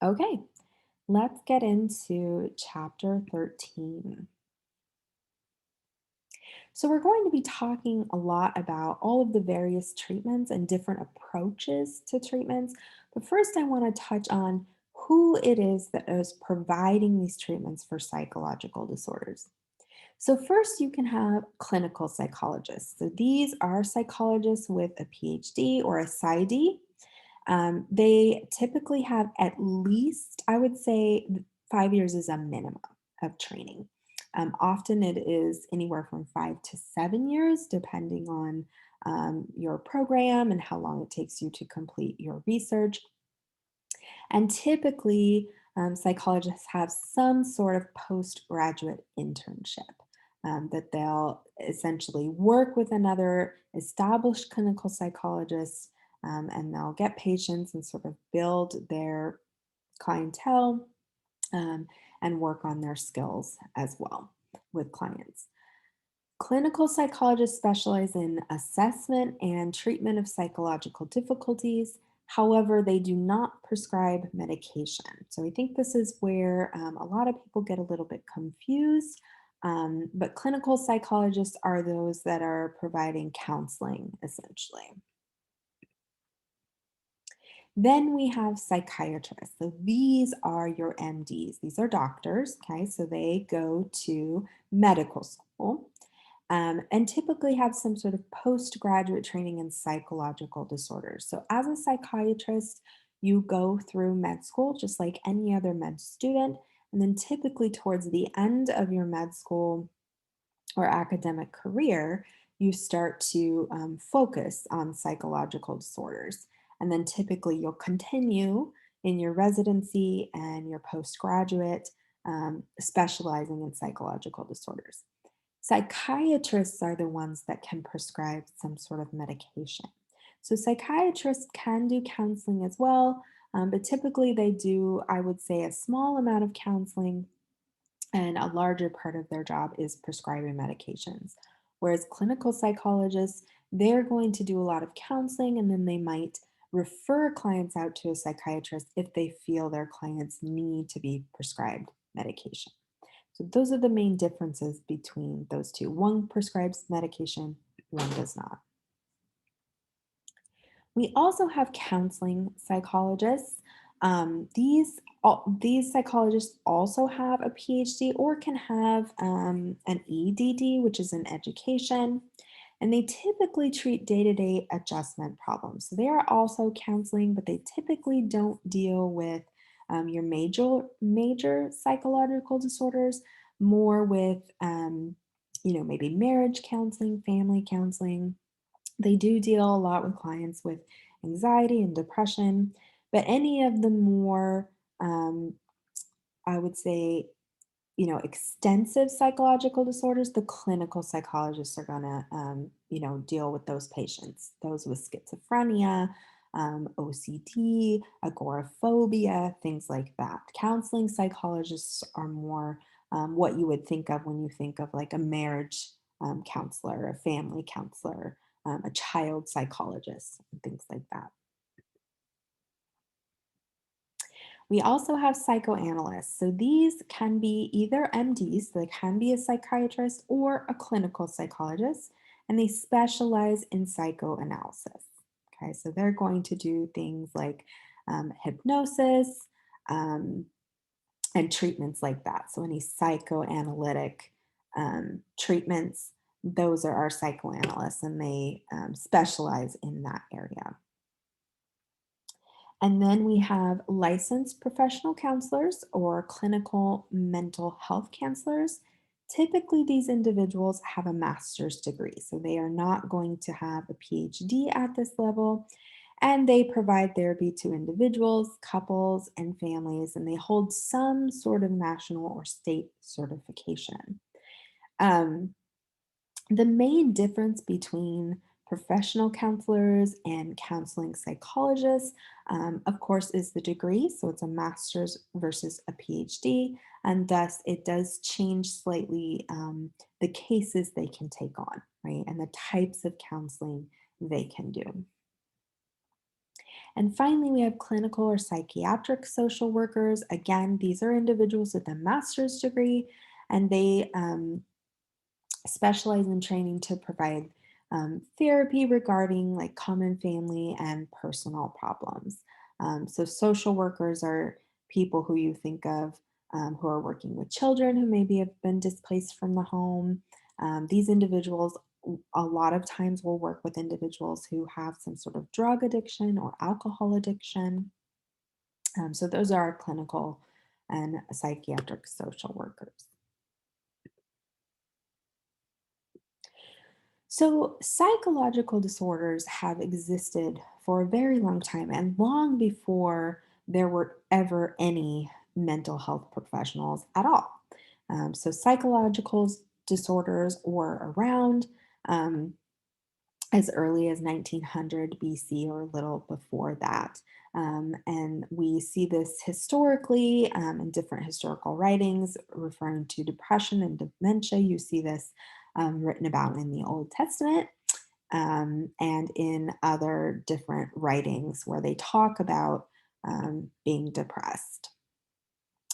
Okay, let's get into chapter 13. So, we're going to be talking a lot about all of the various treatments and different approaches to treatments. But first, I want to touch on who it is that is providing these treatments for psychological disorders. So, first, you can have clinical psychologists. So, these are psychologists with a PhD or a PsyD. They typically have at least, I would say, 5 years is a minimum of training. Often it is anywhere from 5 to 7 years, depending on your program and how long it takes you to complete your research. And typically, psychologists have some sort of postgraduate internship that they'll essentially work with another established clinical psychologist, and they'll get patients and sort of build their clientele, um, and work on their skills as well with clients. Clinical psychologists specialize in assessment and treatment of psychological difficulties. However, they do not prescribe medication. So I think this is where a lot of people get a little bit confused. But clinical psychologists are those that are providing counseling, essentially. Then we have psychiatrists. So these are your MDs. These are doctors. Okay. So they go to medical school, and typically have some sort of postgraduate training in psychological disorders. So, as a psychiatrist, you go through med school just like any other med student. And then, typically, towards the end of your med school or academic career, you start to focus on psychological disorders. And then, typically, you'll continue in your residency and your postgraduate, specializing in psychological disorders. Psychiatrists are the ones that can prescribe some sort of medication. So, psychiatrists can do counseling as well, but typically they do, I would say, a small amount of counseling, and a larger part of their job is prescribing medications. Whereas clinical psychologists, they're going to do a lot of counseling and then they might refer clients out to a psychiatrist if they feel their clients need to be prescribed medication. So those are the main differences between those two. One prescribes medication, one does not. We also have counseling psychologists. These psychologists also have a PhD or can have an EDD, which is an education, and they typically treat day-to-day adjustment problems. So they are also counseling, but they typically don't deal with your major psychological disorders, more with maybe marriage counseling, family counseling. They do deal a lot with clients with anxiety and depression, but any of the more, um, I would say, extensive psychological disorders, the clinical psychologists are going to, deal with those patients, those with schizophrenia, OCD, agoraphobia, things like that. Counseling psychologists are more what you would think of when you think of like a marriage counselor, a family counselor, a child psychologist, and things like that. We also have psychoanalysts. So these can be either MDs, so they can be a psychiatrist or a clinical psychologist, and they specialize in psychoanalysis. Okay, so they're going to do things like hypnosis um, and treatments like that. So any psychoanalytic treatments, those are our psychoanalysts, and they specialize in that area. And then we have licensed professional counselors or clinical mental health counselors. Typically, these individuals have a master's degree, so they are not going to have a PhD at this level. And they provide therapy to individuals, couples, and families, and they hold some sort of national or state certification. Um, the main difference between professional counselors and counseling psychologists, of course, is the degree. So it's a master's versus a PhD, and thus it does change slightly the cases they can take on, right? And the types of counseling they can do. And finally, we have clinical or psychiatric social workers. Again, these are individuals with a master's degree, and they specialize in training to provide therapy regarding like common family and personal problems. So, social workers are people who you think of who are working with children who maybe have been displaced from the home. These individuals a lot of times will work with individuals who have some sort of drug addiction or alcohol addiction. So, those are our clinical and psychiatric social workers. So, psychological disorders have existed for a very long time and long before there were ever any mental health professionals at all. So, psychological disorders were around. Um, as early as 1900 BC or a little before that. And we see this historically in different historical writings referring to depression and dementia. You see this written about in the Old Testament and in other different writings where they talk about being depressed.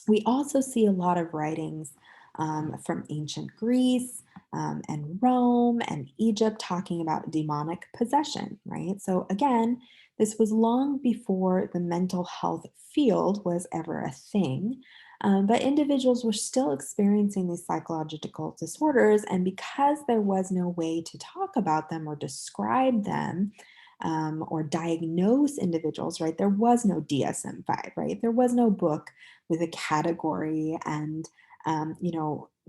We also see a lot of writings from ancient Greece and Rome and Egypt talking about demonic possession, right? So, again, this was long before the mental health field was ever a thing. But individuals were still experiencing these psychological disorders. And because there was no way to talk about them or describe them, or diagnose individuals, right? There was no DSM-5, right? There was no book with a category and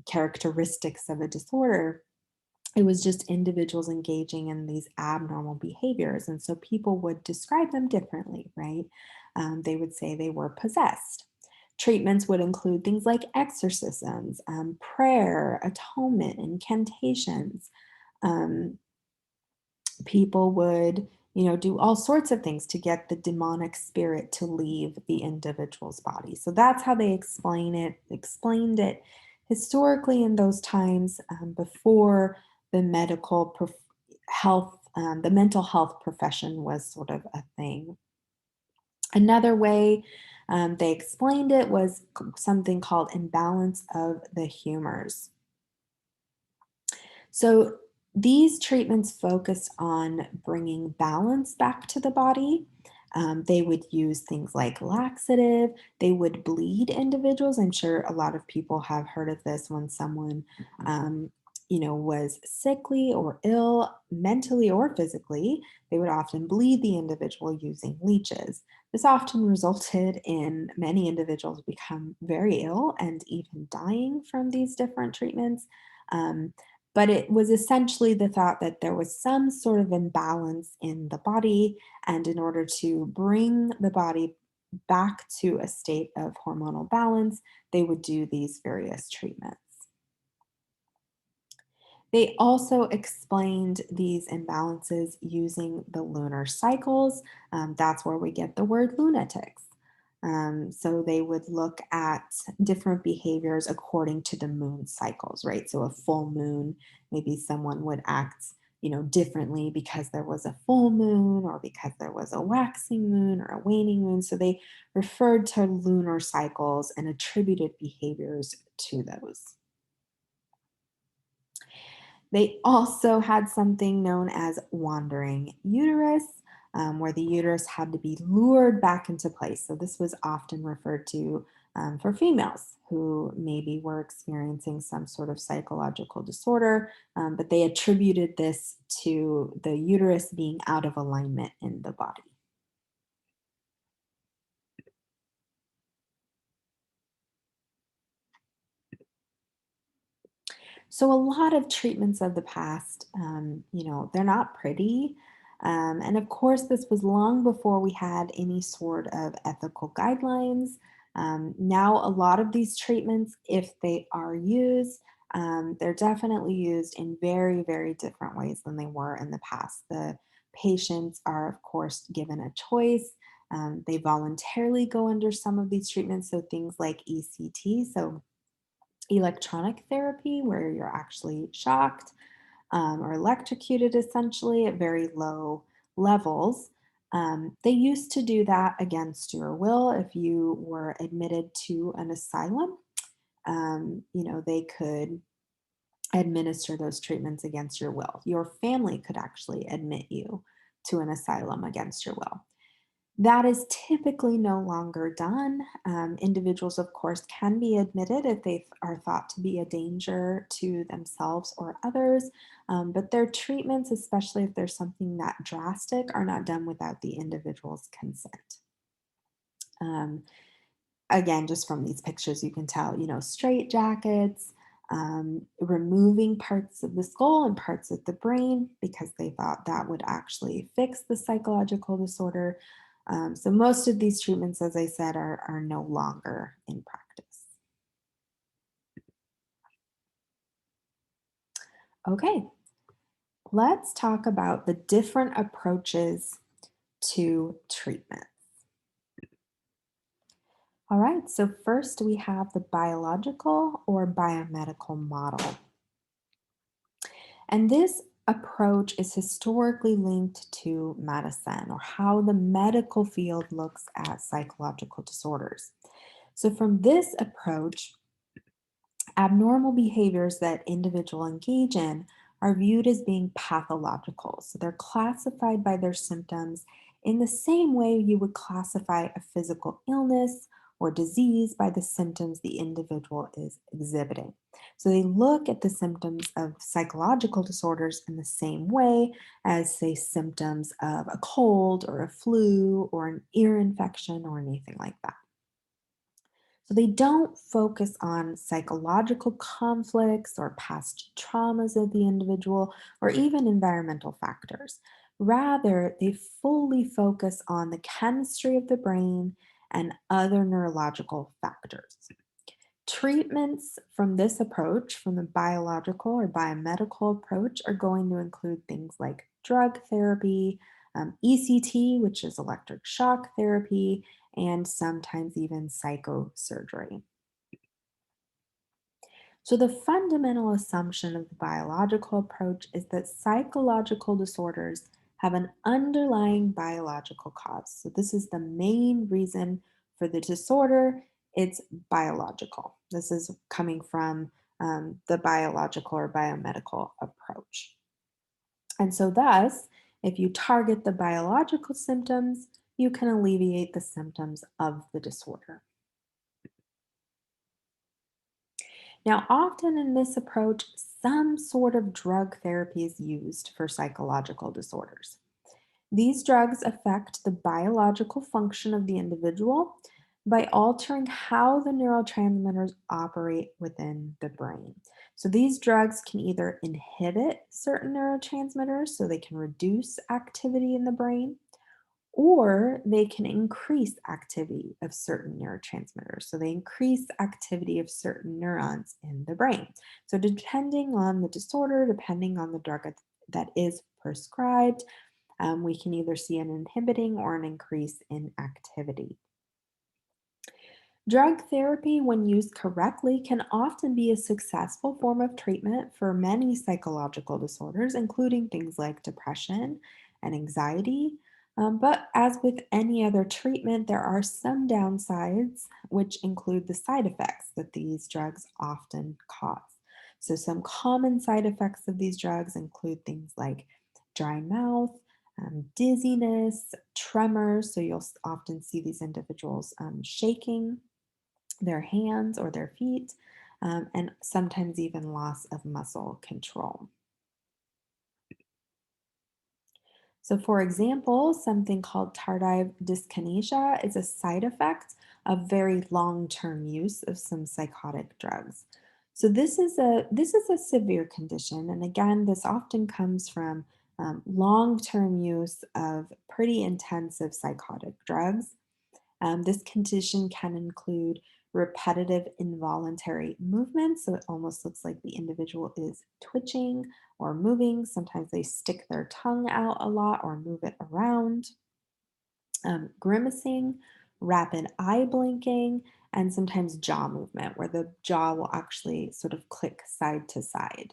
characteristics of a disorder. It was just individuals engaging in these abnormal behaviors, and so people would describe them differently, right? They would say they were possessed. Treatments would include things like exorcisms, prayer, atonement, incantations. um, People would do all sorts of things to get the demonic spirit to leave the individual's body. So that's how they explained it historically in those times, before the the mental health profession was sort of a thing. Another way they explained it was something called imbalance of the humors. So these treatments focus on bringing balance back to the body. They would use things like laxative. They would bleed individuals. I'm sure a lot of people have heard of this when someone, was sickly or ill, mentally or physically. They would often bleed the individual using leeches. This often resulted in many individuals become very ill and even dying from these different treatments. Um, but it was essentially the thought that there was some sort of imbalance in the body, and in order to bring the body back to a state of hormonal balance, they would do these various treatments. They also explained these imbalances using the lunar cycles. That's where we get the word lunatics. So they would look at different behaviors according to the moon cycles, right? So a full moon, maybe someone would act, differently because there was a full moon or because there was a waxing moon or a waning moon. So they referred to lunar cycles and attributed behaviors to those. They also had something known as wandering uterus, where the uterus had to be lured back into place. So, this was often referred to for females who maybe were experiencing some sort of psychological disorder, but they attributed this to the uterus being out of alignment in the body. So a lot of treatments of the past, they're not pretty. And of course, this was long before we had any sort of ethical guidelines. Now, a lot of these treatments, if they are used, they're definitely used in very, very different ways than they were in the past. The patients are, of course, given a choice. They voluntarily go under some of these treatments, so things like ECT, so electronic therapy, where you're actually shocked or electrocuted essentially at very low levels. They used to do that against your will if you were admitted to an asylum. They could administer those treatments against your will. Your family could actually admit you to an asylum against your will. That is typically no longer done. Individuals, of course, can be admitted if they are thought to be a danger to themselves or others, but their treatments, especially if there's something that drastic, are not done without the individual's consent. Um, Again, just from these pictures, you can tell, straight jackets, removing parts of the skull and parts of the brain because they thought that would actually fix the psychological disorder. So most of these treatments, as I said, are no longer in practice. Okay, let's talk about the different approaches to treatment. All right, so first we have the biological or biomedical model. And this approach is historically linked to medicine or how the medical field looks at psychological disorders. So, from this approach, abnormal behaviors that individuals engage in are viewed as being pathological. So they're classified by their symptoms in the same way you would classify a physical illness or disease by the symptoms the individual is exhibiting. So they look at the symptoms of psychological disorders in the same way as, say, symptoms of a cold or a flu or an ear infection or anything like that. So they don't focus on psychological conflicts or past traumas of the individual or even environmental factors. Rather, they fully focus on the chemistry of the brain and other neurological factors. Treatments from this approach, from the biological or biomedical approach, are going to include things like drug therapy, ECT, which is electric shock therapy, and sometimes even psychosurgery. So, the fundamental assumption of the biological approach is that psychological disorders have an underlying biological cause. So, this is the main reason for the disorder. It's biological. This is coming from the biological or biomedical approach. And so, thus, if you target the biological symptoms, you can alleviate the symptoms of the disorder. Now, often in this approach, some sort of drug therapy is used for psychological disorders. These drugs affect the biological function of the individual by altering how the neurotransmitters operate within the brain. So, these drugs can either inhibit certain neurotransmitters so they can reduce activity in the brain, or they can increase activity of certain neurotransmitters. So they increase activity of certain neurons in the brain. So, depending on the disorder, depending on the drug that is prescribed, we can either see an inhibiting or an increase in activity. Drug therapy, when used correctly, can often be a successful form of treatment for many psychological disorders, including things like depression and anxiety. But as with any other treatment, there are some downsides, which include the side effects that these drugs often cause. So, some common side effects of these drugs include things like dry mouth, dizziness, tremors. So, you'll often see these individuals shaking their hands or their feet, and sometimes even loss of muscle control. So, for example, something called tardive dyskinesia is a side effect of very long-term use of some psychotic drugs. So, this is a severe condition, and again, this often comes from long-term use of pretty intensive psychotic drugs. This condition can include repetitive involuntary movements. So it almost looks like the individual is twitching or moving. Sometimes they stick their tongue out a lot or move it around. Grimacing, rapid eye blinking, and sometimes jaw movement, where the jaw will actually sort of click side to side.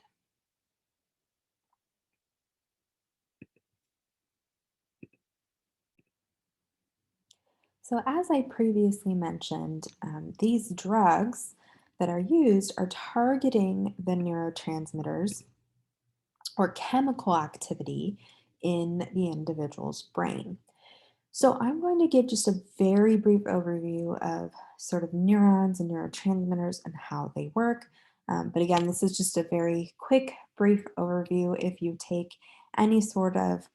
So, as I previously mentioned, these drugs that are used are targeting the neurotransmitters or chemical activity in the individual's brain. So, I'm going to give just a very brief overview of sort of neurons and neurotransmitters and how they work. But again, this is just a very quick, brief overview. If you take any sort of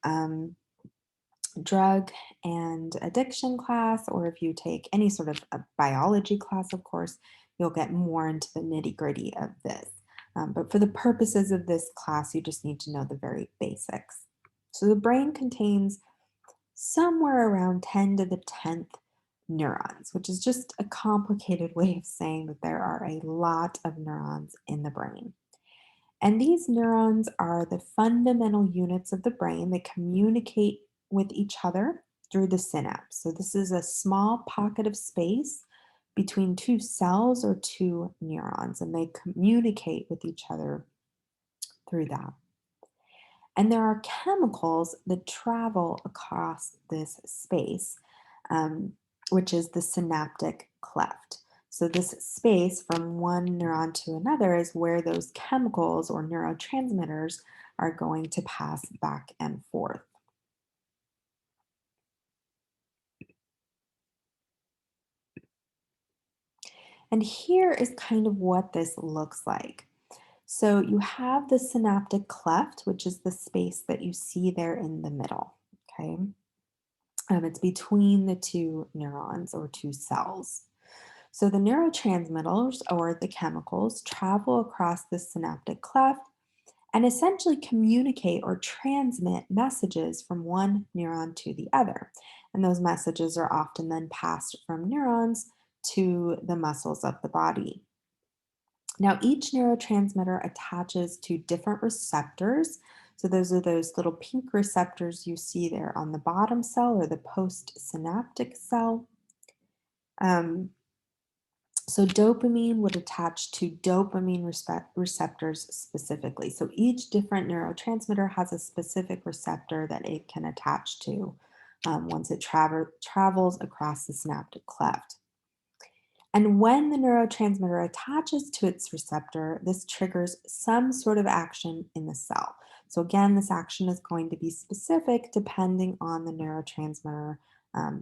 drug and addiction class, or if you take any sort of a biology class, of course, you'll get more into the nitty gritty of this. But for the purposes of this class, you just need to know the very basics. So the brain contains somewhere around 10 to the 10th neurons, which is just a complicated way of saying that there are a lot of neurons in the brain. And these neurons are the fundamental units of the brain that communicate with each other through the synapse. So, this is a small pocket of space between two cells or two neurons, and they communicate with each other through that. And there are chemicals that travel across this space, um, which is the synaptic cleft. So, this space from one neuron to another is where those chemicals or neurotransmitters are going to pass back and forth. And here is kind of what this looks like. So, you have the synaptic cleft, which is the space that you see there in the middle. Okay. It's between the two neurons or two cells. So the neurotransmitters or the chemicals travel across the synaptic cleft and essentially communicate or transmit messages from one neuron to the other. And those messages are often then passed from neurons to the muscles of the body. Now, each neurotransmitter attaches to different receptors. So, those are those little pink receptors you see there on the bottom cell or the postsynaptic cell. Um, so, dopamine would attach to dopamine receptors specifically. So, each different neurotransmitter has a specific receptor that it can attach to once it travels across the synaptic cleft. And when the neurotransmitter attaches to its receptor, this triggers some sort of action in the cell. So, again, this action is going to be specific depending on the neurotransmitter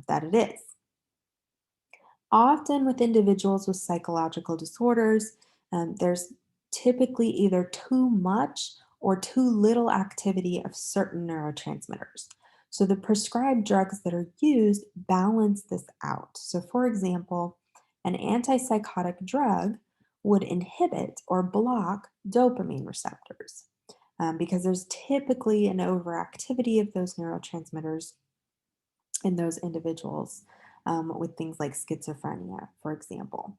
that it is. Often, with individuals with psychological disorders, there's typically either too much or too little activity of certain neurotransmitters. So, the prescribed drugs that are used balance this out. So, for example, an antipsychotic drug would inhibit or block dopamine receptors because there's typically an overactivity of those neurotransmitters in those individuals with things like schizophrenia, for example.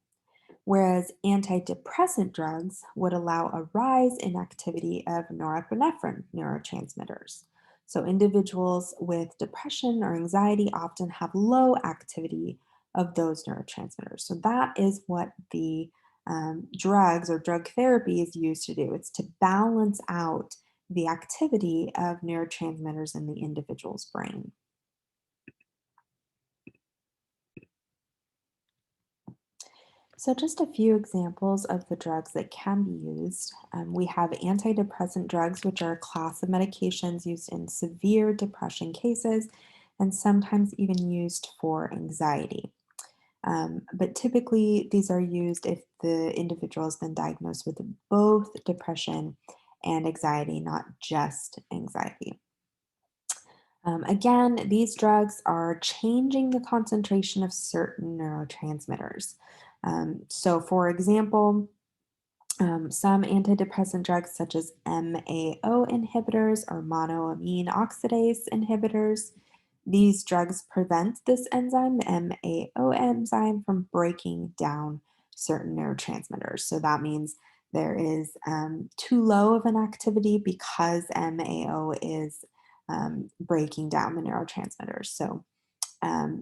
Whereas antidepressant drugs would allow a rise in activity of norepinephrine neurotransmitters. So, individuals with depression or anxiety often have low activity of those neurotransmitters. So, that is what the drugs or drug therapy is used to do. It's to balance out the activity of neurotransmitters in the individual's brain. So, just a few examples of the drugs that can be used. We have antidepressant drugs, which are a class of medications used in severe depression cases and sometimes even used for anxiety. But typically, these are used if the individual has been diagnosed with both depression and anxiety, not just anxiety. Again, these drugs are changing the concentration of certain neurotransmitters. So, for example, some antidepressant drugs, such as MAO inhibitors or monoamine oxidase inhibitors, these drugs prevent this enzyme, the MAO enzyme, from breaking down certain neurotransmitters. So that means there is too low of an activity because MAO is breaking down the neurotransmitters. So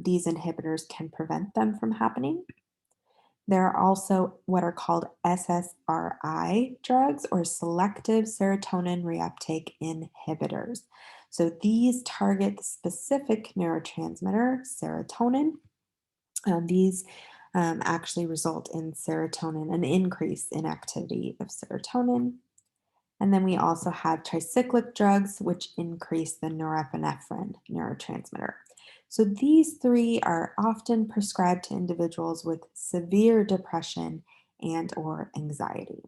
these inhibitors can prevent them from happening. There are also what are called SSRI drugs or selective serotonin reuptake inhibitors. So these target the specific neurotransmitter, serotonin, These actually result in serotonin, an increase in activity of serotonin. And then we also have tricyclic drugs, which increase the norepinephrine neurotransmitter. So these three are often prescribed to individuals with severe depression and or anxiety.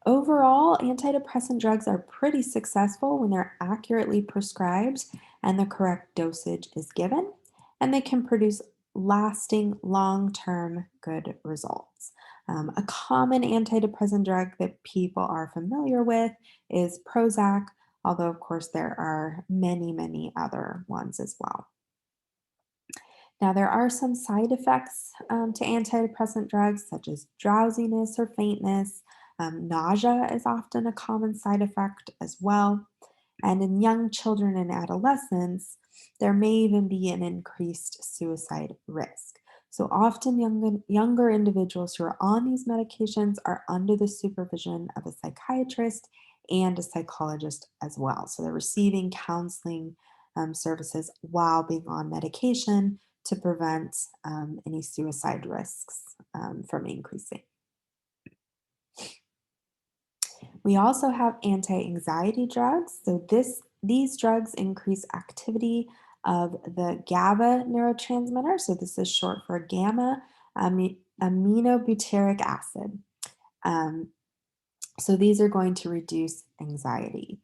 Overall, antidepressant drugs are pretty successful when they're accurately prescribed and the correct dosage is given, and they can produce lasting, long term good results. A common antidepressant drug that people are familiar with is Prozac, although, of course, there are many, many other ones as well. Now, there are some side effects to antidepressant drugs, such as drowsiness or faintness. Nausea is often a common side effect as well. And in young children and adolescents, there may even be an increased suicide risk. So often, younger individuals who are on these medications are under the supervision of a psychiatrist and a psychologist as well. So they're receiving counseling services while being on medication to prevent any suicide risks from increasing. We also have anti-anxiety drugs. So these drugs increase activity of the GABA neurotransmitter. So this is short for gamma aminobutyric acid. Um, so these are going to reduce anxiety.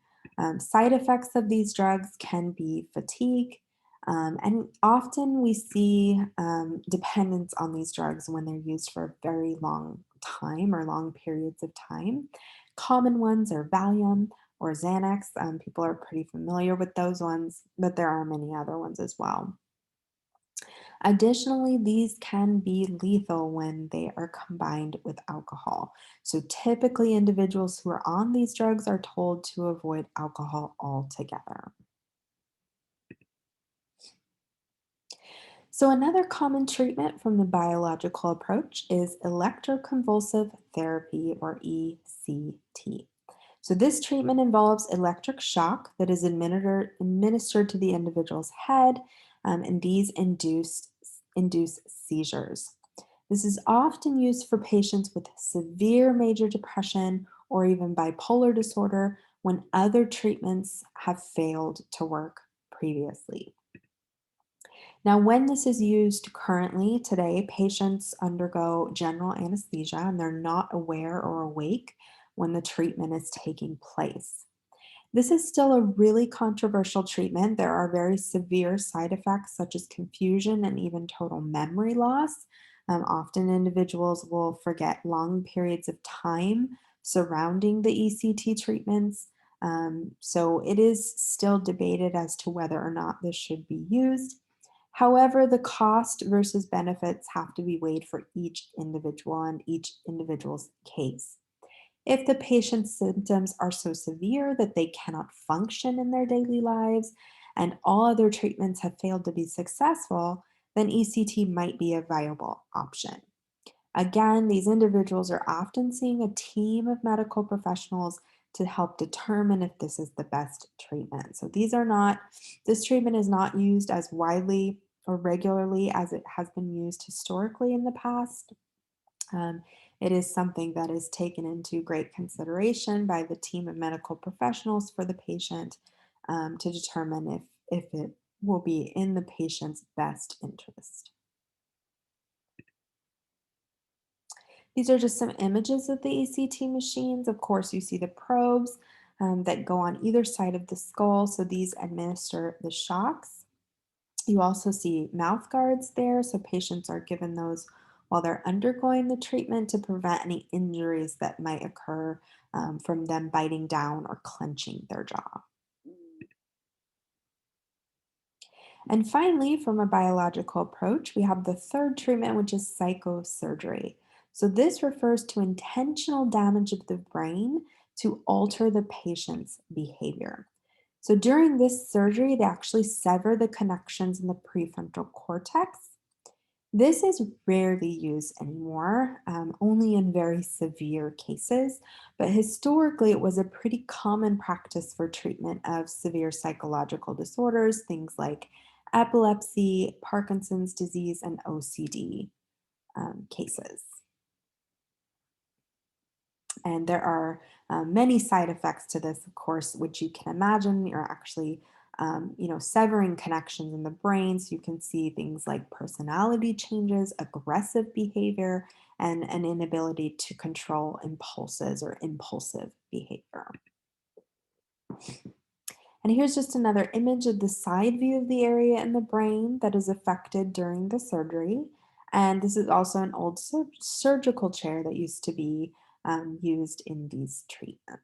Side effects of these drugs can be fatigue, and often we see dependence on these drugs when they're used for a very long time or long periods of time. Common ones are Valium or Xanax. People are pretty familiar with those ones, but there are many other ones as well. Additionally, these can be lethal when they are combined with alcohol. So typically, individuals who are on these drugs are told to avoid alcohol altogether. So, another common treatment from the biological approach is electroconvulsive therapy or ECT. So, this treatment involves electric shock that is administered to the individual's head, and these induce seizures. This is often used for patients with severe major depression or even bipolar disorder when other treatments have failed to work previously. Now, when this is used currently today, patients undergo general anesthesia and they're not aware or awake when the treatment is taking place. This is still a really controversial treatment. There are very severe side effects, such as confusion and even total memory loss. Often, individuals will forget long periods of time surrounding the ECT treatments. So, it is still debated as to whether or not this should be used. However, the cost versus benefits have to be weighed for each individual and each individual's case. If the patient's symptoms are so severe that they cannot function in their daily lives and all other treatments have failed to be successful, then ECT might be a viable option. Again, these individuals are often seeing a team of medical professionals to help determine if this is the best treatment. So this treatment is not used as widely or regularly as it has been used historically in the past. Um, it is something that is taken into great consideration by the team of medical professionals for the patient to determine if it will be in the patient's best interest. These are just some images of the ECT machines. Of course, you see the probes that go on either side of the skull, so these administer the shocks. You also see mouth guards there, so patients are given those while they're undergoing the treatment to prevent any injuries that might occur from them biting down or clenching their jaw. And finally, from a biological approach, we have the third treatment, which is psychosurgery. So, this refers to intentional damage of the brain to alter the patient's behavior. So, during this surgery, they actually sever the connections in the prefrontal cortex. This is rarely used anymore, only in very severe cases, but historically it was a pretty common practice for treatment of severe psychological disorders, things like epilepsy, Parkinson's disease, and OCD cases. And there are many side effects to this, of course, which you can imagine. You're actually, severing connections in the brain. So you can see things like personality changes, aggressive behavior, and an inability to control impulses or impulsive behavior. And here's just another image of the side view of the area in the brain that is affected during the surgery. And this is also an old surgical chair that used to be used in these treatments.